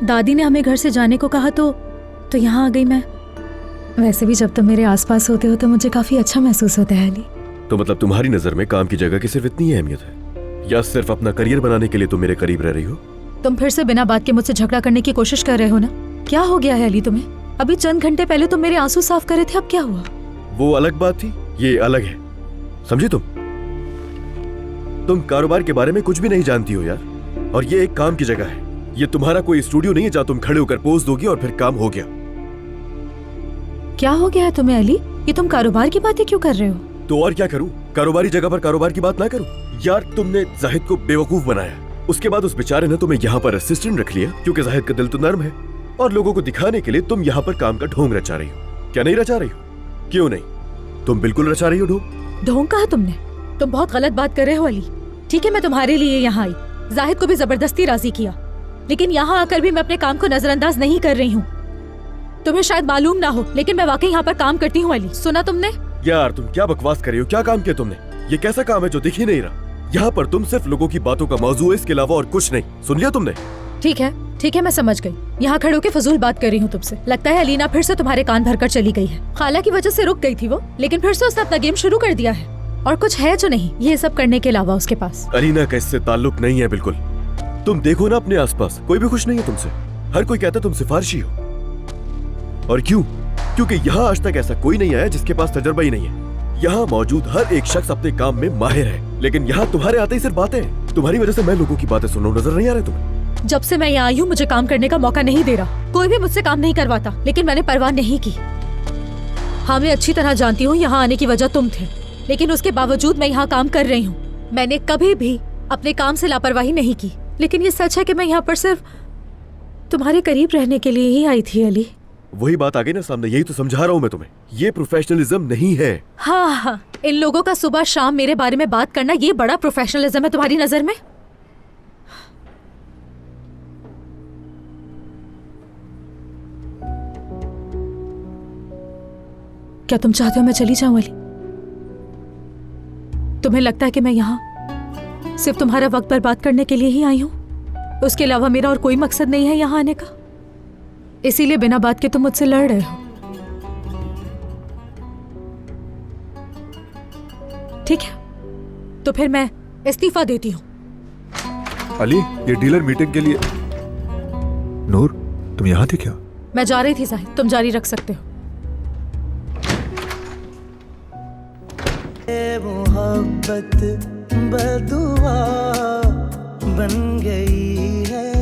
दादी ने हमें घर से जाने को कहा तो यहाँ आ गई मैं। वैसे भी जब तुम मेरे आसपास होते हो तो मुझे काफी अच्छा महसूस होता है अली। तो मतलब तुम्हारी नजर में काम की जगह की सिर्फ इतनी अहमियत है, या सिर्फ अपना करियर बनाने के लिए तुम मेरे करीब रह रही हो? तुम फिर से बिना बात के मुझसे झगड़ा करने की कोशिश कर रहे हो ना? क्या हो गया है अली तुम्हें? अभी चंद घंटे पहले तुम मेरे आंसू साफ कर रहे थे, अब क्या हुआ? वो अलग बात थी, ये अलग है, समझी तुम कारोबार के बारे में कुछ भी नहीं जानती हो यार। और ये एक काम की जगह है, ये तुम्हारा कोई स्टूडियो नहीं है जहाँ तुम खड़े होकर पोज दोगी और फिर काम हो गया। क्या हो गया है तुम्हें अली? ये तुम कारोबार की बातें क्यों कर रहे हो? तो और क्या करूं, कारोबारी जगह पर कारोबार की बात ना करूं? यार तुमने जाहिद को बेवकूफ बनाया, उसके बाद उस बेचारे ने तुम्हें यहाँ पर असिस्टेंट रख लिया क्योंकि जाहिद का दिल तो नर्म है, और लोगों को दिखाने के लिए तुम यहाँ पर काम का ढोंग रचा रही हो। क्या नहीं रचा रही हो? क्यों नहीं, तुम बिल्कुल रचा रही हो ढोंग। ढोंग कहा तुमने? तुम बहुत गलत बात कर रहे हो अली। ठीक है, मैं तुम्हारे लिए यहाँ आई, जाहिद को भी जबरदस्ती राजी किया, लेकिन यहाँ आकर भी मैं अपने काम को नजरअंदाज नहीं कर रही हूँ। तुम्हें शायद मालूम ना हो, लेकिन मैं वाकई यहाँ पर काम करती हूँ अली। सुना तुमने? यार तुम क्या बकवास कर रही हो? क्या काम किया तुमने? ये कैसा काम है जो दिख ही नहीं रहा? यहाँ पर तुम सिर्फ लोगों की बातों का मौजू है, इसके अलावा और कुछ नहीं। सुन लिया तुमने? ठीक है, मैं समझ गई। यहाँ खड़े होकर फजूल बात कर रही हूँ तुमसे। लगता है अलीना फिर से तुम्हारे कान भरकर चली गई है। खाला की वजह से रुक गई थी वो, लेकिन फिर से उसने अपना गेम शुरू कर दिया है, और कुछ है जो नहीं ये सब करने के अलावा उसके पास। अलीना का इससे ताल्लुक नहीं है बिल्कुल। तुम देखो ना अपने आसपास, कोई भी खुश नहीं है तुमसे। हर कोई कहता तुम सिफारिशी हो। और क्यों? क्योंकि यहाँ आज तक ऐसा कोई नहीं आया जिसके पास तजर्बा ही नहीं है। यहाँ मौजूद हर एक शख्स अपने काम में माहिर है, लेकिन यहाँ तुम्हारे आते ही सिर्फ बातें हैं। तुम्हारी वजह से मैं लोगों की बातें सुन रहा हूं, नजर नहीं आ रहा तुम्हें? जब से मैं यहाँ आई हूँ मुझे काम करने का मौका नहीं दे रहा। कोई भी मुझसे काम नहीं करवाता, लेकिन मैंने परवाह नहीं की। हाँ, मैं अच्छी तरह जानती हूँ यहाँ आने की वजह तुम थे, लेकिन उसके बावजूद मैं यहाँ काम कर रही हूँ। मैंने कभी भी अपने काम से लापरवाही नहीं की, लेकिन ये सच है कि मैं यहाँ पर सिर्फ तुम्हारे करीब रहने के लिए ही आई थी अली। वही बात आ गई ना सामने, यही तो समझा रहा हूँ मैं तुम्हें। ये प्रोफेशनलिज्म नहीं है। हाँ, इन लोगों का सुबह शाम मेरे बारे में बात करना ये बड़ा प्रोफेशनलिज्म है तुम्हारी नजर में? क्या तुम चाहते हो मैं चली जाऊं अली? तुम्हें लगता है कि मैं यहाँ सिर्फ तुम्हारा वक्त बर्बाद करने के लिए ही आई हूँ? उसके अलावा मेरा और कोई मकसद नहीं है यहाँ आने का, इसीलिए बिना बात के तुम मुझसे लड़ रहे हो? ठीक है, तो फिर मैं इस्तीफा देती हूँ। अली, ये डीलर मीटिंग के लिए। नूर, तुम यहाँ थी क्या? मैं जा रही थी जाहिद, तुम जारी रख सकते हो। मोहब्बत बदुआ बन गई है।